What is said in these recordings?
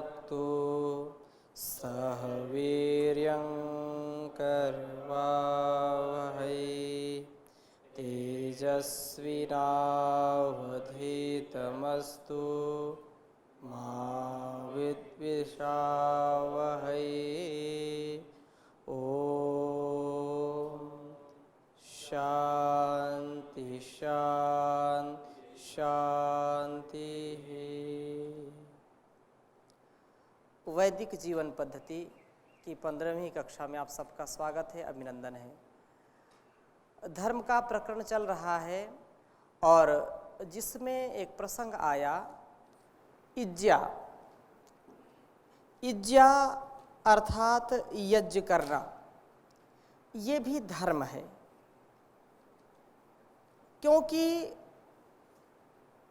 भुनक्तु सह वीर्यं करवावहै तेजस्विनावधीतमस्तु मा विद्विषावहै। ओम शांति शांति शांति। वैदिक जीवन पद्धति की 15वीं कक्षा में आप सबका स्वागत है, अभिनंदन है। धर्म का प्रकरण चल रहा है और जिसमें एक प्रसंग आया इज्या। इज्या अर्थात यज्ञ करना, ये भी धर्म है, क्योंकि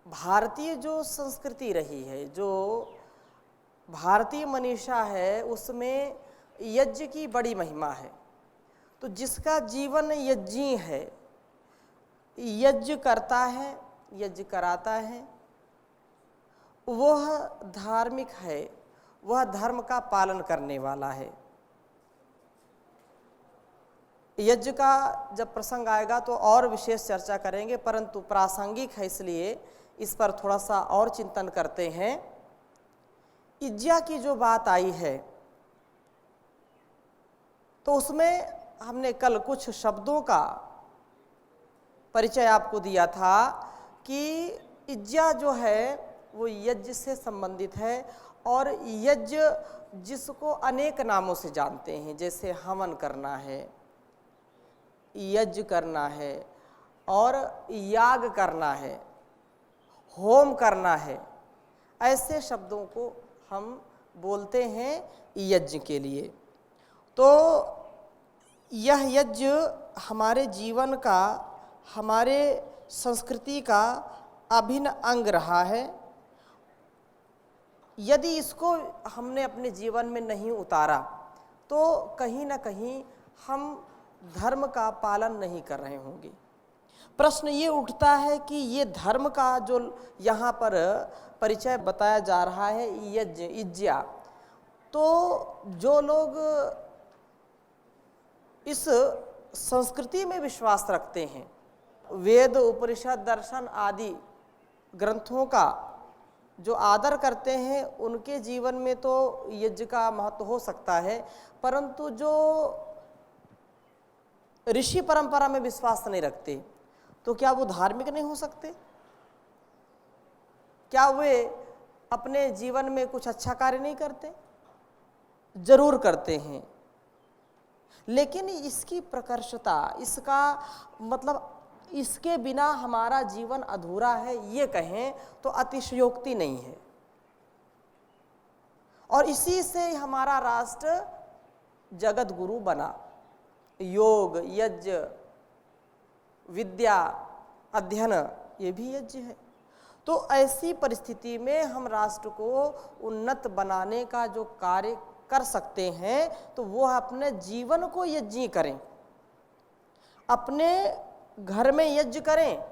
भारतीय जो संस्कृति रही है, जो भारतीय मनीषा है, उसमें यज्ञ की बड़ी महिमा है। तो जिसका जीवन यज्ञी है, यज्ञ करता है, यज्ञ कराता है, वह धार्मिक है, वह धर्म का पालन करने वाला है। यज्ञ का जब प्रसंग आएगा तो और विशेष चर्चा करेंगे, परंतु प्रासंगिक है इसलिए इस पर थोड़ा सा और चिंतन करते हैं। इज्या की जो बात आई है तो उसमें हमने कल कुछ शब्दों का परिचय आपको दिया था कि इज्या जो है वो यज्ञ से संबंधित है और यज्ञ जिसको अनेक नामों से जानते हैं, जैसे हवन करना है, यज्ञ करना है और याग करना है, होम करना है, ऐसे शब्दों को हम बोलते हैं यज्ञ के लिए। तो यह यज्ञ हमारे जीवन का, हमारे संस्कृति का अभिन्न अंग रहा है। यदि इसको हमने अपने जीवन में नहीं उतारा तो कहीं ना कहीं हम धर्म का पालन नहीं कर रहे होंगे। प्रश्न ये उठता है कि ये धर्म का जो यहाँ पर परिचय बताया जा रहा है, यज्ञ, इज्या, तो जो लोग इस संस्कृति में विश्वास रखते हैं, वेद, उपनिषद, दर्शन आदि ग्रंथों का जो आदर करते हैं, उनके जीवन में तो यज्ञ का महत्व हो सकता है, परंतु जो ऋषि परंपरा में विश्वास नहीं रखते तो क्या वो धार्मिक नहीं हो सकते? क्या वे अपने जीवन में कुछ अच्छा कार्य नहीं करते? जरूर करते हैं, लेकिन इसकी प्रकर्षता, इसका मतलब इसके बिना हमारा जीवन अधूरा है, ये कहें तो अतिशयोक्ति नहीं है। और इसी से हमारा राष्ट्र जगत गुरु बना। योग, यज्ञ, विद्या, अध्ययन, ये भी यज्ञ है। तो ऐसी परिस्थिति में हम राष्ट्र को उन्नत बनाने का जो कार्य कर सकते हैं तो वो अपने जीवन को यज्ञी करें, अपने घर में यज्ञ करें।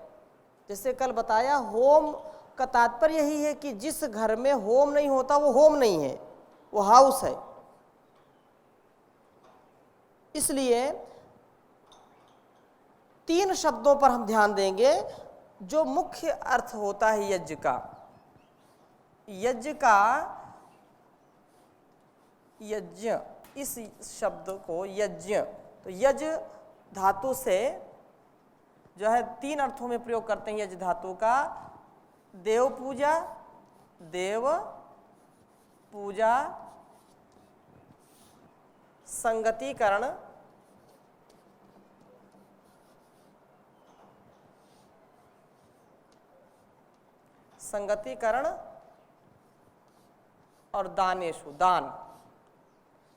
जैसे कल बताया, होम का तात्पर्य यही है कि जिस घर में होम नहीं होता वो होम नहीं है, वो हाउस है। इसलिए 3 शब्दों पर हम ध्यान देंगे जो मुख्य अर्थ होता है यज्ञ का। यज्ञ का, यज्ञ, इस शब्द को यज्ञ, तो यज्ञ धातु से जो है 3 अर्थों में प्रयोग करते हैं यज्ञ धातु का। देव पूजा, देव पूजा, संगतिकरण, संगतिकरण और दानेशु, दान,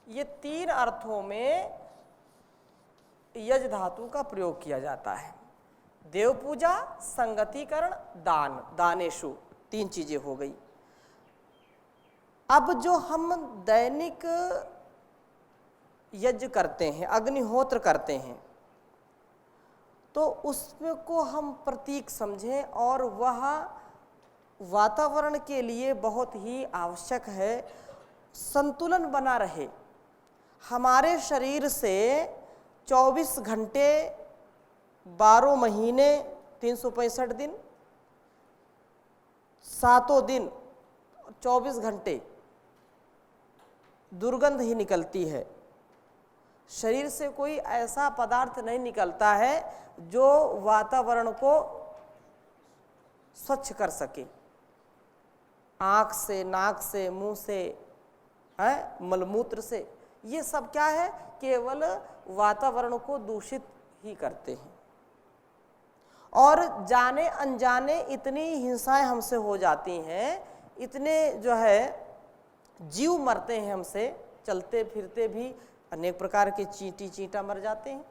ये 3 अर्थों में यज्ञ धातु का प्रयोग किया जाता है। देव पूजा, संगतिकरण, दान, दानेशु, 3 चीजें हो गई। अब जो हम दैनिक यज्ञ करते हैं, अग्निहोत्र करते हैं, तो उसमें को हम प्रतीक समझें और वह वातावरण के लिए बहुत ही आवश्यक है संतुलन बना रहे। हमारे शरीर से 24 घंटे 12 महीने 365 दिन, 7 दिन 24 घंटे दुर्गंध ही निकलती है। शरीर से कोई ऐसा पदार्थ नहीं निकलता है जो वातावरण को स्वच्छ कर सके। आँख से, नाक से, मुंह से, मलमूत्र से, ये सब क्या है, केवल वातावरण को दूषित ही करते हैं। और जाने अनजाने इतनी हिंसाएं हमसे हो जाती हैं, इतने जो है जीव मरते हैं हमसे, चलते फिरते भी अनेक प्रकार के चींटी चींटा मर जाते हैं।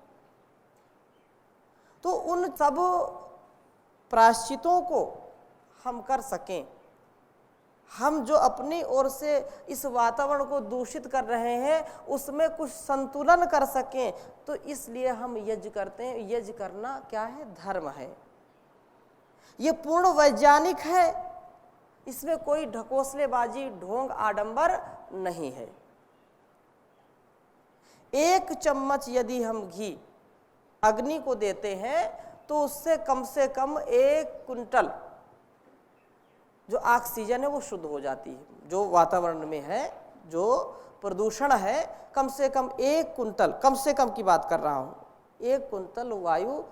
तो उन सब प्रायश्चितों को हम कर सकें, हम जो अपनी ओर से इस वातावरण को दूषित कर रहे हैं उसमें कुछ संतुलन कर सकें, तो इसलिए हम यज्ञ करते हैं। यज्ञ करना क्या है, धर्म है। ये पूर्ण वैज्ञानिक है, इसमें कोई ढकोसलेबाजी, ढोंग, आडंबर नहीं है। 1 चम्मच यदि हम घी अग्नि को देते हैं तो उससे कम से कम 1 कुंटल जो ऑक्सीजन है वो शुद्ध हो जाती है। जो वातावरण में है, जो प्रदूषण है, कम से कम 1 कुंटल, कम से कम की बात कर रहा हूँ, 1 कुंटल वायु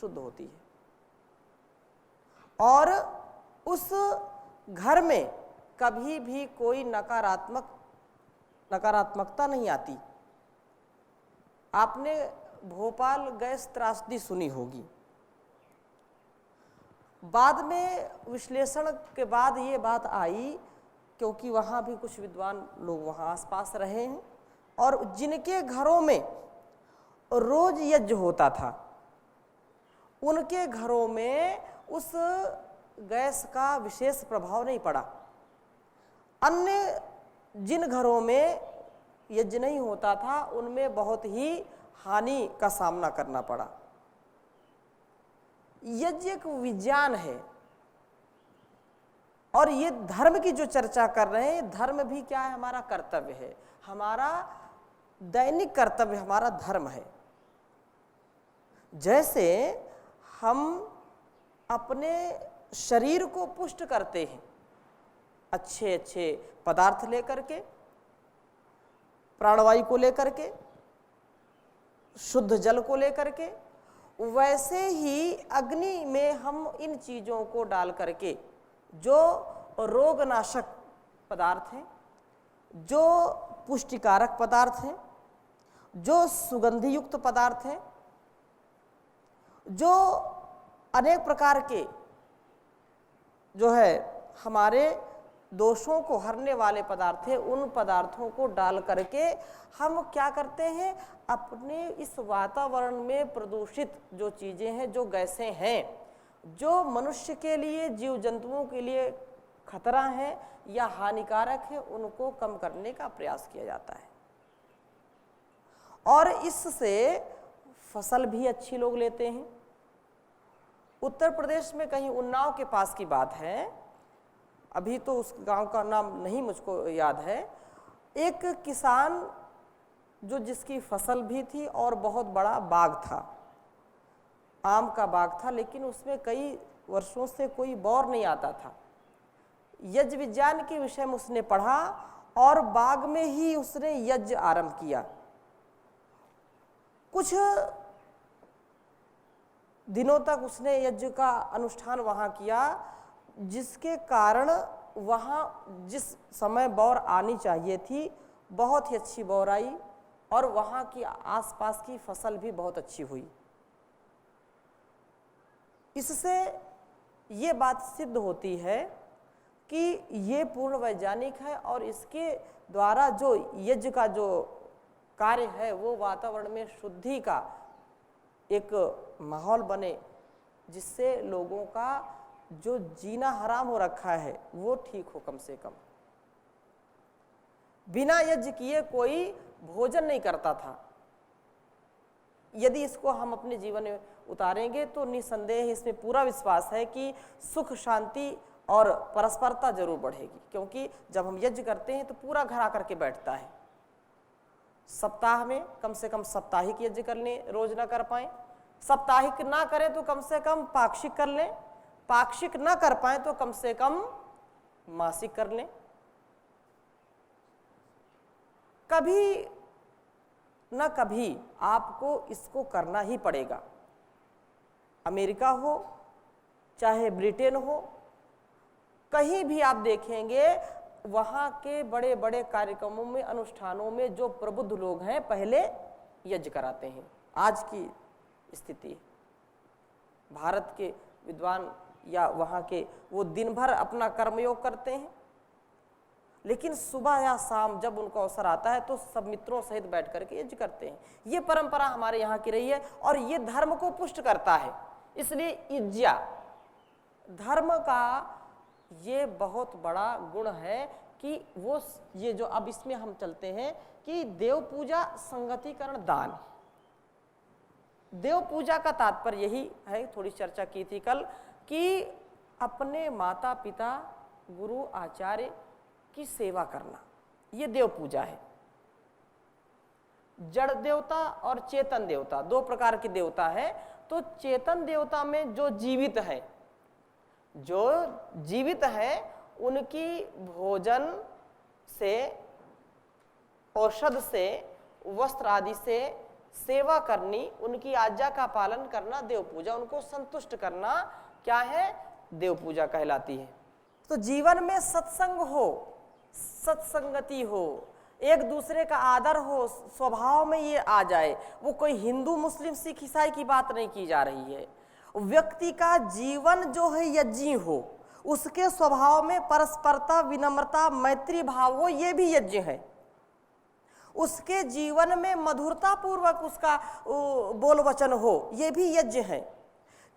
शुद्ध होती है। और उस घर में कभी भी कोई नकारात्मकता नहीं आती। आपने भोपाल गैस त्रासदी सुनी होगी। बाद में विश्लेषण के बाद ये बात आई, क्योंकि वहाँ भी कुछ विद्वान लोग वहाँ आसपास रहे हैं और जिनके घरों में रोज यज्ञ होता था, उनके घरों में उस गैस का विशेष प्रभाव नहीं पड़ा। अन्य जिन घरों में यज्ञ नहीं होता था उनमें बहुत ही हानि का सामना करना पड़ा। यज्ञ एक विज्ञान है और ये धर्म की जो चर्चा कर रहे हैं, धर्म भी क्या है, हमारा कर्तव्य है, हमारा दैनिक कर्तव्य, हमारा धर्म है। जैसे हम अपने शरीर को पुष्ट करते हैं अच्छे अच्छे पदार्थ लेकर के, प्राणवायु को लेकर के, शुद्ध जल को लेकर के, वैसे ही अग्नि में हम इन चीज़ों को डाल करके, जो रोगनाशक पदार्थ हैं, जो पुष्टिकारक पदार्थ हैं, जो सुगंधि युक्त पदार्थ हैं, जो अनेक प्रकार के जो है हमारे दोषों को हरने वाले पदार्थ हैं, उन पदार्थों को डाल करके हम क्या करते हैं, अपने इस वातावरण में प्रदूषित जो चीज़ें हैं, जो गैसें हैं, जो मनुष्य के लिए, जीव जंतुओं के लिए खतरा है या हानिकारक है, उनको कम करने का प्रयास किया जाता है। और इससे फसल भी अच्छी लोग लेते हैं। उत्तर प्रदेश में कहीं उन्नाव के पास की बात है, अभी तो उस गांव का नाम नहीं मुझको याद है, एक किसान जो जिसकी फसल भी थी और बहुत बड़ा बाग था, आम का बाग था, लेकिन उसमें कई वर्षों से कोई बौर नहीं आता था। यज्ञ विज्ञान के विषय में उसने पढ़ा और बाग में ही उसने यज्ञ आरंभ किया। कुछ दिनों तक उसने यज्ञ का अनुष्ठान वहाँ किया, जिसके कारण वहाँ जिस समय बौर आनी चाहिए थी बहुत ही अच्छी बौर आई और वहाँ की आसपास की फसल भी बहुत अच्छी हुई। इससे ये बात सिद्ध होती है कि ये पूर्ण वैज्ञानिक है और इसके द्वारा जो यज्ञ का जो कार्य है वो वातावरण में शुद्धि का एक माहौल बने, जिससे लोगों का जो जीना हराम हो रखा है वो ठीक हो। कम से कम बिना यज्ञ किए कोई भोजन नहीं करता था। यदि इसको हम अपने जीवन में उतारेंगे तो निसंदेह इसमें पूरा विश्वास है कि सुख, शांति और परस्परता जरूर बढ़ेगी, क्योंकि जब हम यज्ञ करते हैं तो पूरा घर आकर के बैठता है। सप्ताह में कम से कम साप्ताहिक यज्ञ कर लें, रोज ना कर पाएं, साप्ताहिक ना करें तो कम से कम पाक्षिक कर लें, पाक्षिक ना कर पाएं तो कम से कम मासिक कर लें। कभी न कभी आपको इसको करना ही पड़ेगा। अमेरिका हो चाहे ब्रिटेन हो, कहीं भी आप देखेंगे वहाँ के बड़े बड़े कार्यक्रमों में, अनुष्ठानों में जो प्रबुद्ध लोग हैं पहले यज्ञ कराते हैं। आज की स्थिति, भारत के विद्वान या वहाँ के वो दिन भर अपना कर्मयोग करते हैं, लेकिन सुबह या शाम जब उनको अवसर आता है तो सब मित्रों सहित बैठ करके यज्ञ करते हैं। ये परंपरा हमारे यहाँ की रही है और ये धर्म को पुष्ट करता है। इसलिए यज्ञ धर्म का ये बहुत बड़ा गुण है कि वो ये जो अब इसमें हम चलते हैं कि देव पूजा, संगतिकरण, दान। देव पूजा का तात्पर्य यही है, थोड़ी चर्चा की थी कल, कि अपने माता पिता, गुरु, आचार्य की सेवा करना, ये देव पूजा है। जड़ देवता और चेतन देवता, दो प्रकार के देवता है। तो चेतन देवता में जो जीवित है, जो जीवित है उनकी भोजन से, औषध से, वस्त्र आदि से सेवा करनी, उनकी आज्ञा का पालन करना देव पूजा, उनको संतुष्ट करना क्या है, देव पूजा कहलाती है। तो जीवन में सत्संग हो, सत्संगति हो, एक दूसरे का आदर हो, स्वभाव में ये आ जाए। वो कोई हिंदू, मुस्लिम, सिख, ईसाई की बात नहीं की जा रही है। व्यक्ति का जीवन जो है यज्ञी हो, उसके स्वभाव में परस्परता, विनम्रता, मैत्री भाव हो, ये भी यज्ञ है। उसके जीवन में मधुरता पूर्वक उसका बोल वचन हो, ये भी यज्ञ है।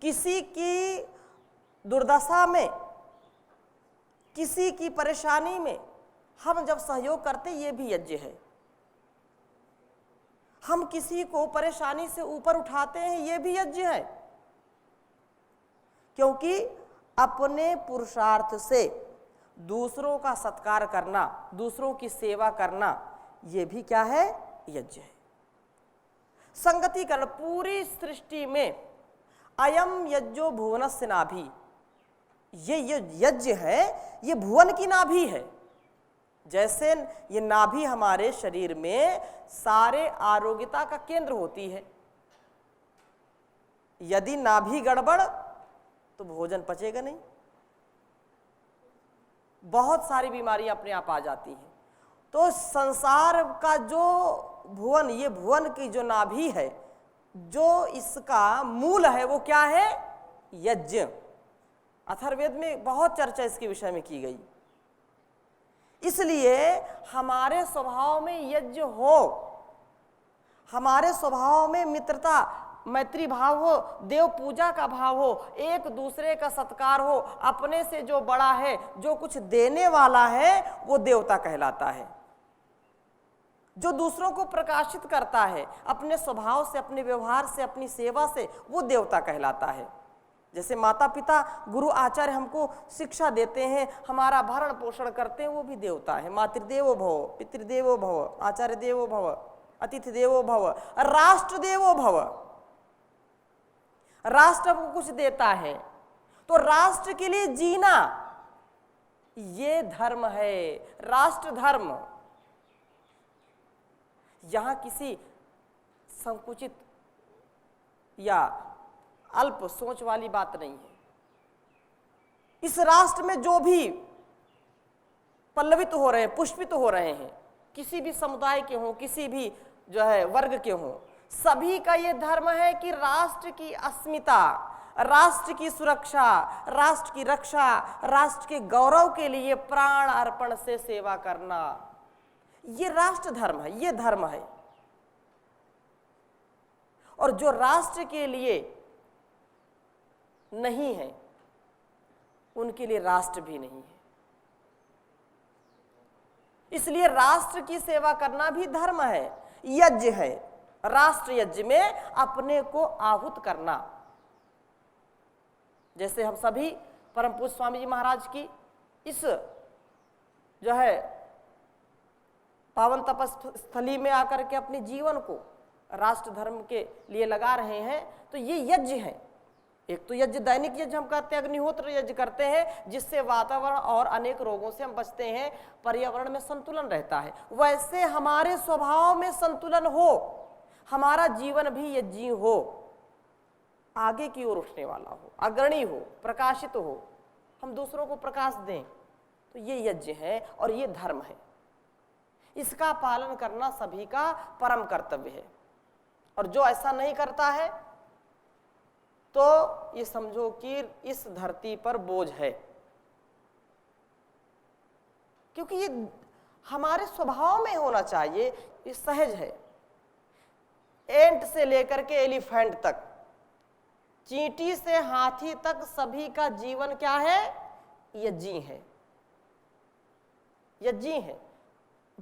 किसी की दुर्दशा में, किसी की परेशानी में हम जब सहयोग करते, ये भी यज्ञ है। हम किसी को परेशानी से ऊपर उठाते हैं, ये भी यज्ञ है, क्योंकि अपने पुरुषार्थ से दूसरों का सत्कार करना, दूसरों की सेवा करना, ये भी क्या है, यज्ञ है। संगतिकरण, पूरी सृष्टि में अयम यज्ञो भुवनस्य नाभि, ये यज्ञ है, ये भुवन की नाभि है। जैसे ये नाभि हमारे शरीर में सारे आरोग्यता का केंद्र होती है। यदि नाभि गड़बड़ तो भोजन पचेगा नहीं, बहुत सारी बीमारियां अपने आप आ जाती हैं। तो संसार का जो भुवन, ये भुवन की जो नाभि है, जो इसका मूल है, वो क्या है, यज्ञ। अथर्ववेद में बहुत चर्चा इसके विषय में की गई। इसलिए हमारे स्वभाव में यज्ञ हो, हमारे स्वभाव में मित्रता, मैत्री भाव हो, देव पूजा का भाव हो, एक दूसरे का सत्कार हो, अपने से जो बड़ा है, जो कुछ देने वाला है, वो देवता कहलाता है। जो दूसरों को प्रकाशित करता है अपने स्वभाव से, अपने व्यवहार से, अपनी सेवा से, वो देवता कहलाता है। जैसे माता पिता, गुरु, आचार्य हमको शिक्षा देते हैं, हमारा भरण पोषण करते हैं, वो भी देवता है। मातृदेवो भव, पितृदेवो भव, आचार्य देवो भव, अतिथि देवो भव, राष्ट्र देवो भव। राष्ट्र को कुछ देता है तो राष्ट्र के लिए जीना, ये धर्म है, राष्ट्र धर्म। यहां किसी संकुचित या अल्प सोच वाली बात नहीं है। इस राष्ट्र में जो भी पल्लवित हो रहे हैं, पुष्पित हो रहे हैं, किसी भी समुदाय के हों, किसी भी जो है वर्ग के हों, सभी का ये धर्म है कि राष्ट्र की अस्मिता, राष्ट्र की सुरक्षा, राष्ट्र की रक्षा, राष्ट्र के गौरव के लिए प्राण अर्पण से सेवा करना, ये राष्ट्र धर्म है, ये धर्म है। और जो राष्ट्र के लिए नहीं है, उनके लिए राष्ट्र भी नहीं है। इसलिए राष्ट्र की सेवा करना भी धर्म है, यज्ञ है। राष्ट्र यज्ञ में अपने को आहुत करना। जैसे हम सभी परम पूज्य स्वामी जी महाराज की इस जो है पावन तपस्थली में आकर के अपने जीवन को राष्ट्र धर्म के लिए लगा रहे हैं। तो ये यज्ञ है। एक तो यज्ञ दैनिक यज्ञ हम करते हैं, अग्निहोत्र यज्ञ करते हैं, जिससे वातावरण और अनेक रोगों से हम बचते हैं, पर्यावरण में संतुलन रहता है। वैसे हमारे स्वभाव में संतुलन हो, हमारा जीवन भी यज्ञी हो, आगे की ओर उठने वाला हो, अग्रणी हो, प्रकाशित हो, हम दूसरों को प्रकाश दें, तो ये यज्ञ है और ये धर्म है। इसका पालन करना सभी का परम कर्तव्य है। और जो ऐसा नहीं करता है तो ये समझो कि इस धरती पर बोझ है, क्योंकि ये हमारे स्वभाव में होना चाहिए, ये सहज है। एंट से लेकर के एलिफेंट तक, चींटी से हाथी तक सभी का जीवन क्या है? यज्ञी है, यज्ञी है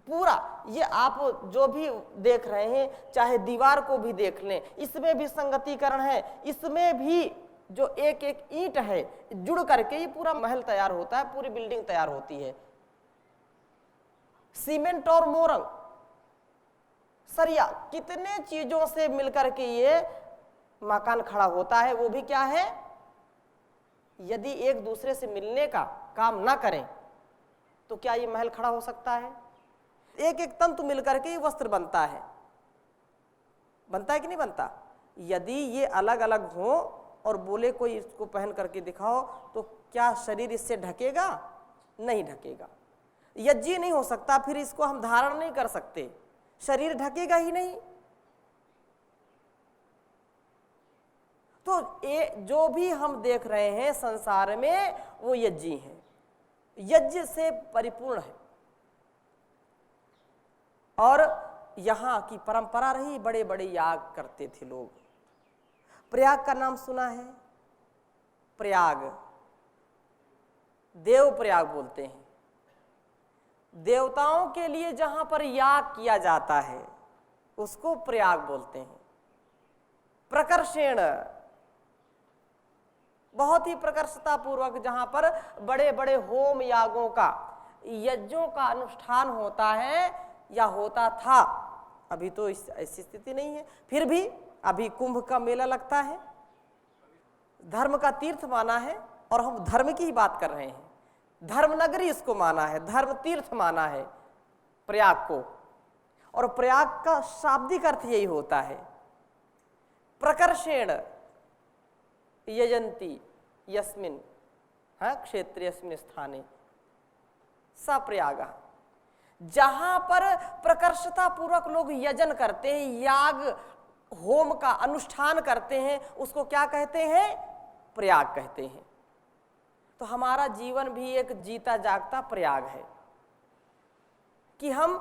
पूरा। ये आप जो भी देख रहे हैं, चाहे दीवार को भी देख लें, इसमें भी संगतिकरण है, इसमें भी जो एक एक ईंट है जुड़ करके ये पूरा महल तैयार होता है, पूरी बिल्डिंग तैयार होती है। सीमेंट और मोरंग, सरिया, कितने चीजों से मिलकर के ये मकान खड़ा होता है। वो भी क्या है? यदि एक दूसरे से मिलने का काम ना करें तो क्या ये महल खड़ा हो सकता है? एक एक तंतु मिलकर के ये वस्त्र बनता है, बनता है कि नहीं बनता? यदि ये अलग अलग हो और बोले कोई इसको पहन करके दिखाओ, तो क्या शरीर इससे ढकेगा? नहीं ढकेगा। यज्ञी नहीं हो सकता, फिर इसको हम धारण नहीं कर सकते, शरीर ढकेगा ही नहीं। तो ये जो भी हम देख रहे हैं संसार में, वो यज्ञी है, यज्ञ से परिपूर्ण है। और यहाँ की परंपरा रही, बड़े बड़े याग करते थे लोग। प्रयाग का नाम सुना है? प्रयाग, देव प्रयाग बोलते हैं। देवताओं के लिए जहां पर याग किया जाता है उसको प्रयाग बोलते हैं। प्रकर्षण, बहुत ही प्रकर्षता पूर्वक जहां पर बड़े बड़े होम यागों का, यज्ञों का अनुष्ठान होता है या होता था। अभी तो ऐसी स्थिति नहीं है, फिर भी अभी कुंभ का मेला लगता है, धर्म का तीर्थ माना है, और हम धर्म की ही बात कर रहे हैं। धर्म नगरी इसको माना है, धर्म तीर्थ माना है प्रयाग को। और प्रयाग का शाब्दिक अर्थ यही होता है, प्रकर्षेण यजंती यस्मिन् क्षेत्रे यस्मिन् स्थाने स प्रयागः। जहां पर प्रकर्षता पूर्वक लोग यजन करते हैं, याग होम का अनुष्ठान करते हैं, उसको क्या कहते हैं? प्रयाग कहते हैं। तो हमारा जीवन भी एक जीता जागता प्रयाग है कि हम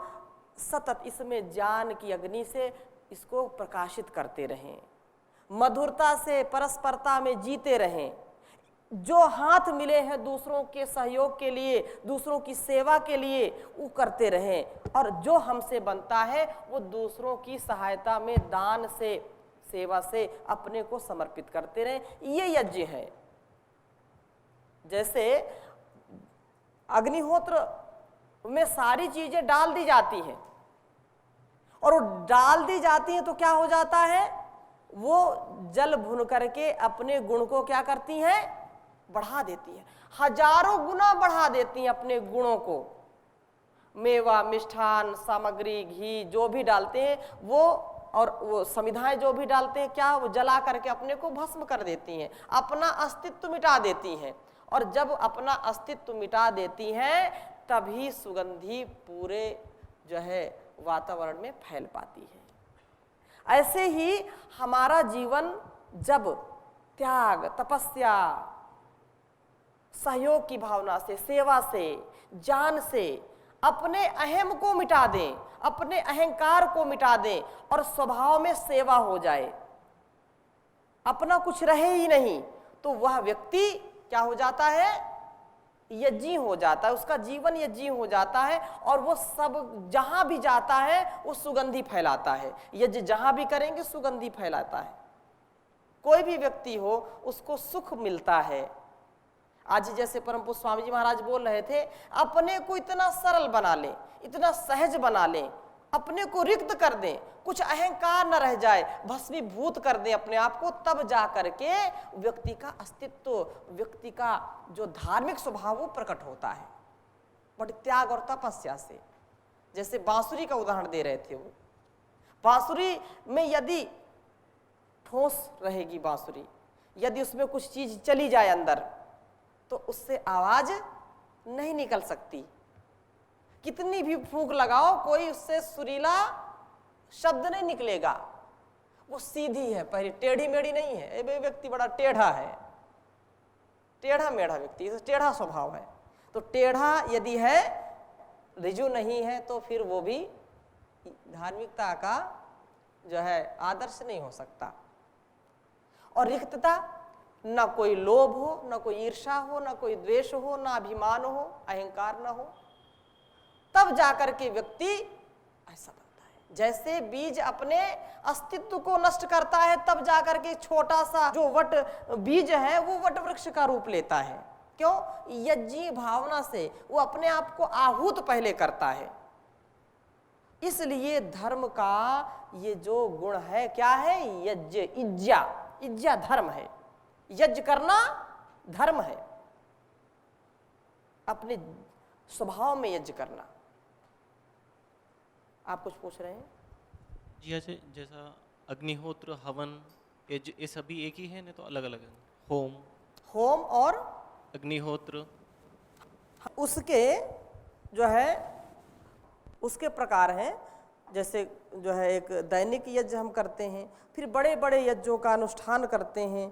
सतत इसमें ज्ञान की अग्नि से इसको प्रकाशित करते रहें, मधुरता से परस्परता में जीते रहें। जो हाथ मिले हैं दूसरों के सहयोग के लिए, दूसरों की सेवा के लिए, वो करते रहें, और जो हमसे बनता है वो दूसरों की सहायता में दान से, सेवा से अपने को समर्पित करते रहें। ये यज्ञ है। जैसे अग्निहोत्र में सारी चीजें डाल दी जाती हैं, और वो डाल दी जाती हैं तो क्या हो जाता है? वो जल भुन करके अपने गुण को क्या करती हैं? बढ़ा देती है, हजारों गुना बढ़ा देती हैं अपने गुणों को। मेवा, मिष्ठान, सामग्री, घी जो भी डालते हैं वो, और वो समिधाएं जो भी डालते हैं, क्या वो जला करके अपने को भस्म कर देती हैं, अपना अस्तित्व मिटा देती हैं। और जब अपना अस्तित्व मिटा देती हैं तभी सुगंधी पूरे जो है वातावरण में फैल पाती है। ऐसे ही हमारा जीवन जब त्याग, तपस्या, सहयोग की भावना से, सेवा से, ज्ञान से अपने अहम को मिटा दें, अपने अहंकार को मिटा दें, और स्वभाव में सेवा हो जाए, अपना कुछ रहे ही नहीं, तो वह व्यक्ति क्या हो जाता है? यज्ञी हो जाता है, उसका जीवन यज्ञी हो जाता है, और वो सब जहां भी जाता है वो सुगंधी फैलाता है। यज्ञ जहां भी करेंगे सुगंधी फैलाता है। कोई भी व्यक्ति हो उसको सुख मिलता है। आज जैसे परम पूज्य स्वामी जी महाराज बोल रहे थे, अपने को इतना सरल बना ले, इतना सहज बना ले, अपने को रिक्त कर दें, कुछ अहंकार न रह जाए, भस्मीभूत कर दें अपने आप को, तब जा करके व्यक्ति का अस्तित्व, व्यक्ति का जो धार्मिक स्वभाव वो प्रकट होता है, बड़े त्याग और तपस्या से। जैसे बांसुरी का उदाहरण दे रहे थे, वो बांसुरी में यदि ठोस रहेगी बांसुरी, यदि उसमें कुछ चीज चली जाए अंदर, तो उससे आवाज नहीं निकल सकती। कितनी भी फूंक लगाओ, कोई उससे सुरीला शब्द नहीं निकलेगा, वो सीधी है, पहले टेढ़ी मेढ़ी नहीं है। ये व्यक्ति बड़ा टेढ़ा है, टेढ़ा मेढ़ा व्यक्ति, टेढ़ा स्वभाव है। तो टेढ़ा यदि है, रिजु नहीं है, तो फिर वो भी धार्मिकता का जो है आदर्श नहीं हो सकता। और रिक्तता, न कोई लोभ हो, न कोई ईर्षा हो, न कोई द्वेष हो, न अभिमान हो, अहंकार न हो, तब जाकर के व्यक्ति ऐसा बनता है। जैसे बीज अपने अस्तित्व को नष्ट करता है, तब जाकर के छोटा सा जो वट बीज है वो वट वृक्ष का रूप लेता है। क्यों? यज्ञी भावना से वो अपने आप को आहूत पहले करता है। इसलिए धर्म का ये जो गुण है, क्या है? यज्ञ, इज्जा, इज्जा धर्म है। यज्ञ करना धर्म है, अपने स्वभाव में यज्ञ करना। आप कुछ पूछ रहे हैं? जी, जैसा अग्निहोत्र, हवन, ये सभी एक ही है ना, तो अलग अलग है? होम और अग्निहोत्र उसके जो है उसके प्रकार हैं। जैसे जो है एक दैनिक यज्ञ हम करते हैं, फिर बड़े बड़े यज्ञों का अनुष्ठान करते हैं।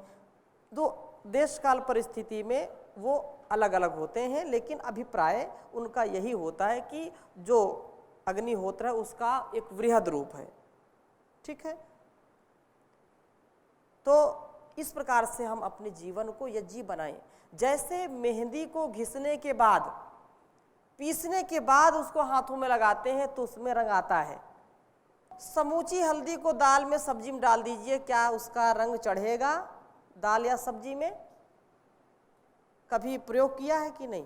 दो देश काल परिस्थिति में वो अलग अलग होते हैं, लेकिन अभिप्राय उनका यही होता है कि जो अग्निहोत्र है उसका एक वृहद रूप है। ठीक है, तो इस प्रकार से हम अपने जीवन को यज्ञी बनाएं। जैसे मेहंदी को घिसने के बाद, पीसने के बाद उसको हाथों में लगाते हैं तो उसमें रंग आता है। समूची हल्दी को दाल में, सब्जी में डाल दीजिए, क्या उसका रंग चढ़ेगा दाल या सब्जी में? कभी प्रयोग किया है कि नहीं?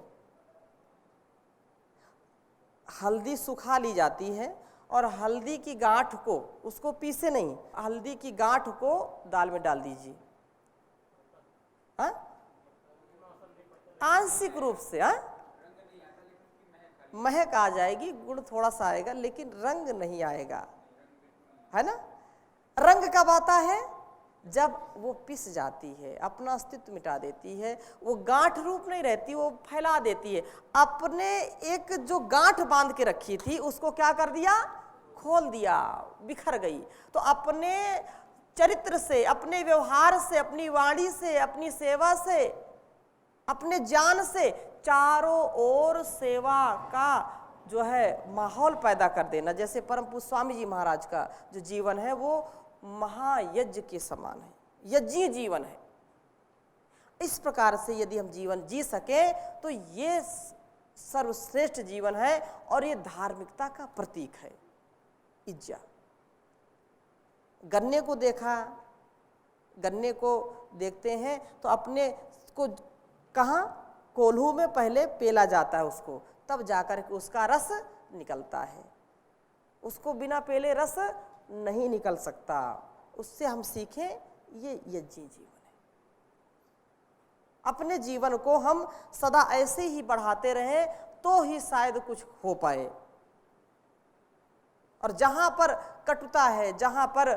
हल्दी सुखा ली जाती है और हल्दी की गांठ को, उसको पीसे नहीं, हल्दी की गांठ को दाल में डाल दीजिए, आंशिक रूप से महक आ जाएगी, गुण थोड़ा सा आएगा, लेकिन रंग नहीं आएगा, है ना। रंग कब आता है? जब वो पिस जाती है, अपना अस्तित्व मिटा देती है, वो गांठ रूप नहीं रहती, वो फैला देती है। अपने एक जो गांठ बांध के रखी थी उसको क्या कर दिया? खोल दिया, बिखर गई। तो अपने चरित्र से, अपने व्यवहार से, अपनी वाणी से, अपनी सेवा से, अपने ज्ञान से चारों ओर सेवा का जो है माहौल पैदा कर देना। जैसे परम पूज्य स्वामी जी महाराज का जो जीवन है वो महायज्ञ के समान है, यज्ञी जीवन है। इस प्रकार से यदि हम जीवन जी सके तो ये सर्वश्रेष्ठ जीवन है और ये धार्मिकता का प्रतीक है। इज्जा, गन्ने को देखा, गन्ने को देखते हैं तो अपने को कहाँ? कोल्हू में पहले पेला जाता है उसको, तब जाकर के उसका रस निकलता है। उसको बिना पेले रस नहीं निकल सकता। उससे हम सीखें, ये यज्ञी जीवन है। अपने जीवन को हम सदा ऐसे ही बढ़ाते रहें तो ही शायद कुछ हो पाए। और जहाँ पर कटुता है, जहाँ पर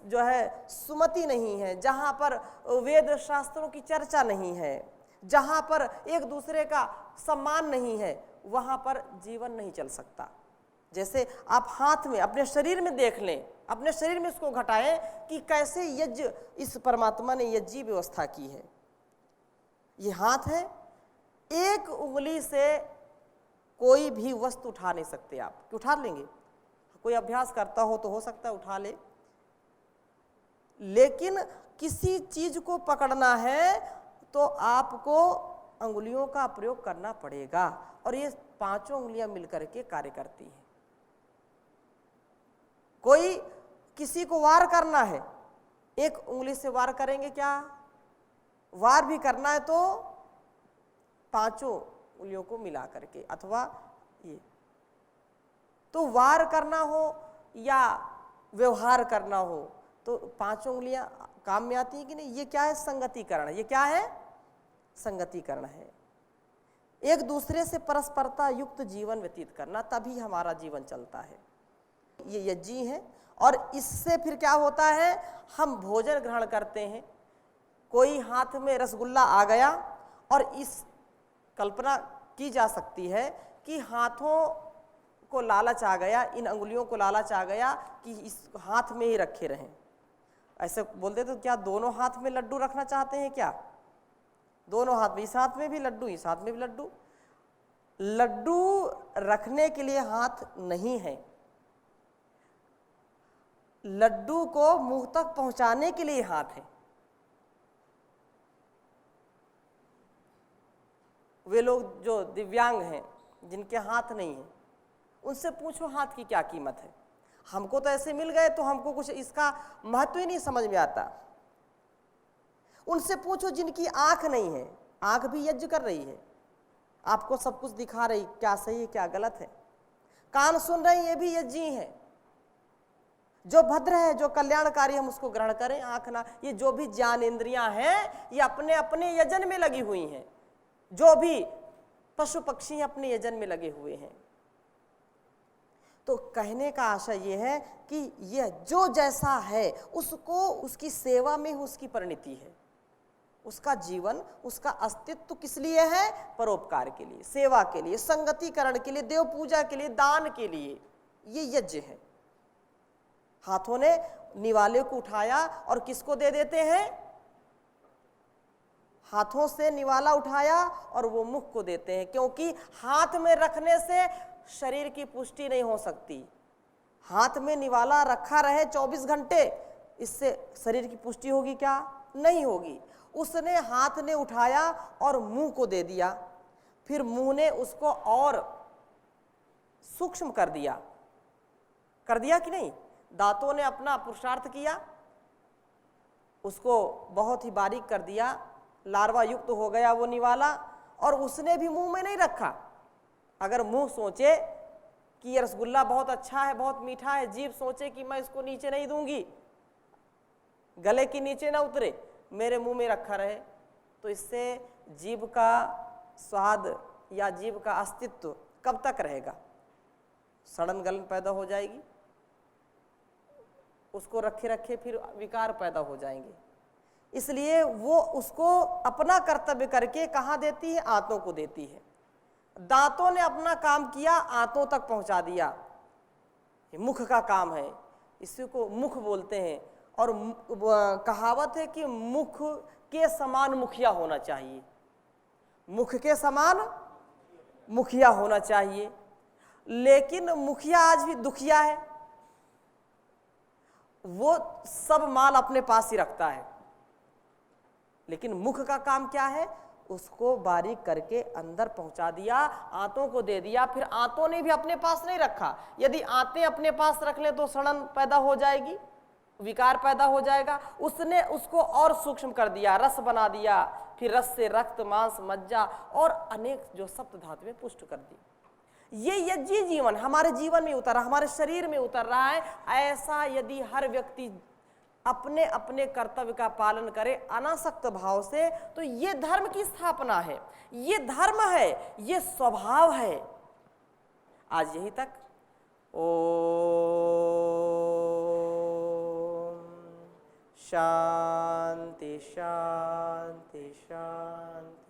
जो है सुमति नहीं है, जहाँ पर वेद शास्त्रों की चर्चा नहीं है, जहाँ पर एक दूसरे का सम्मान नहीं है, वहाँ पर जीवन नहीं चल सकता। जैसे आप हाथ में, अपने शरीर में देख लें, अपने शरीर में इसको घटाएं कि कैसे यज्ञ इस परमात्मा ने यज्ञी व्यवस्था की है। ये हाथ है, एक उंगली से कोई भी वस्तु उठा नहीं सकते आप, कि उठा लेंगे? कोई अभ्यास करता हो तो हो सकता है उठा ले, लेकिन किसी चीज को पकड़ना है तो आपको अंगुलियों का प्रयोग करना पड़ेगा, और ये पांचों उंगलियां मिलकर के कार्य करती हैं। कोई किसी को वार करना है, एक उंगली से वार करेंगे क्या? वार भी करना है तो पांचों उंगलियों को मिला करके, अथवा ये। तो वार करना हो या व्यवहार करना हो तो पांचों उंगलियां काम में आती हैं कि नहीं? ये क्या है? संगतिकरण। ये क्या है? संगतिकरण है। एक दूसरे से परस्परता युक्त जीवन व्यतीत करना, तभी हमारा जीवन चलता है। ये यज्ञी है। और इससे फिर क्या होता है? हम भोजन ग्रहण करते हैं। कोई हाथ में रसगुल्ला आ गया और इस कल्पना की जा सकती है कि हाथों को लालच आ गया, इन अंगुलियों को लालच आ गया कि इस हाथ में ही रखे रहें। ऐसे बोलते तो क्या दोनों हाथ में लड्डू रखना चाहते हैं क्या? दोनों हाथ में, इस हाथ में भी लड्डू, इस हाथ में भी लड्डू। लड्डू रखने के लिए हाथ नहीं है, लड्डू को मुंह तक पहुंचाने के लिए हाथ है। वे लोग जो दिव्यांग हैं, जिनके हाथ नहीं है, उनसे पूछो हाथ की क्या कीमत है। हमको तो ऐसे मिल गए तो हमको कुछ इसका महत्व ही नहीं समझ में आता। उनसे पूछो जिनकी आंख नहीं है, आंख भी यज्ञ कर रही है, आपको सब कुछ दिखा रही, क्या सही है क्या गलत है। कान सुन रहे, ये भी यज्ञी है। जो भद्र है, जो कल्याणकारी, हम उसको ग्रहण करें। आंख ना, ये जो भी ज्ञान इंद्रियां हैं, ये अपने अपने यजन में लगी हुई हैं। जो भी पशु पक्षी अपने यजन में लगे हुए हैं। तो कहने का आशय ये है कि यह जो जैसा है उसको, उसकी सेवा में उसकी परिणति है। उसका जीवन, उसका अस्तित्व किस लिए है? परोपकार के लिए, सेवा के लिए, संगतिकरण के लिए, देव पूजा के लिए, दान के लिए। ये यज्ञ है। हाथों ने निवाले को उठाया और किसको दे देते हैं? हाथों से निवाला उठाया और वो मुख को देते हैं, क्योंकि हाथ में रखने से शरीर की पुष्टि नहीं हो सकती। हाथ में निवाला रखा रहे 24 घंटे, इससे शरीर की पुष्टि होगी क्या? नहीं होगी। उसने हाथ ने उठाया और मुंह को दे दिया, फिर मुंह ने उसको और सूक्ष्म कर दिया कि नहीं? दांतों ने अपना पुरुषार्थ किया, उसको बहुत ही बारीक कर दिया, लार्वा युक्त हो गया वो निवाला, और उसने भी मुंह में नहीं रखा। अगर मुंह सोचे कि ये रसगुल्ला बहुत अच्छा है, बहुत मीठा है, जीभ सोचे कि मैं इसको नीचे नहीं दूंगी, गले के नीचे ना उतरे, मेरे मुंह में रखा रहे, तो इससे जीभ का स्वाद या जीभ का अस्तित्व कब तक रहेगा? सड़न गलन पैदा हो जाएगी, उसको रखे रखे फिर विकार पैदा हो जाएंगे। इसलिए वो उसको अपना कर्तव्य करके कहाँ देती है? आंतों को देती है। दांतों ने अपना काम किया, आंतों तक पहुंचा दिया। ये मुख का काम है, इसी को मुख बोलते हैं। और कहावत है कि मुख के समान मुखिया होना चाहिए, मुख के समान मुखिया होना चाहिए। लेकिन मुखिया आज भी दुखिया है, वो सब माल अपने पास ही रखता है। लेकिन मुख का काम क्या है? उसको बारीक करके अंदर पहुंचा दिया, आंतों को दे दिया, फिर आंतों ने भी अपने पास नहीं रखा। यदि आंतें अपने पास रख ले तो सड़न पैदा हो जाएगी, विकार पैदा हो जाएगा। उसने उसको और सूक्ष्म कर दिया, रस बना दिया, फिर रस से रक्त, मांस, मज्जा और अनेक जो सप्त धातुएं पुष्ट कर दी। ये यज्ञ जीवन हमारे जीवन में उतर रहा, हमारे शरीर में उतर रहा है। ऐसा यदि हर व्यक्ति अपने अपने कर्तव्य का पालन करे अनासक्त भाव से, तो ये धर्म की स्थापना है, ये धर्म है, ये स्वभाव है। आज यही तक। ओम शांति शांति शांति।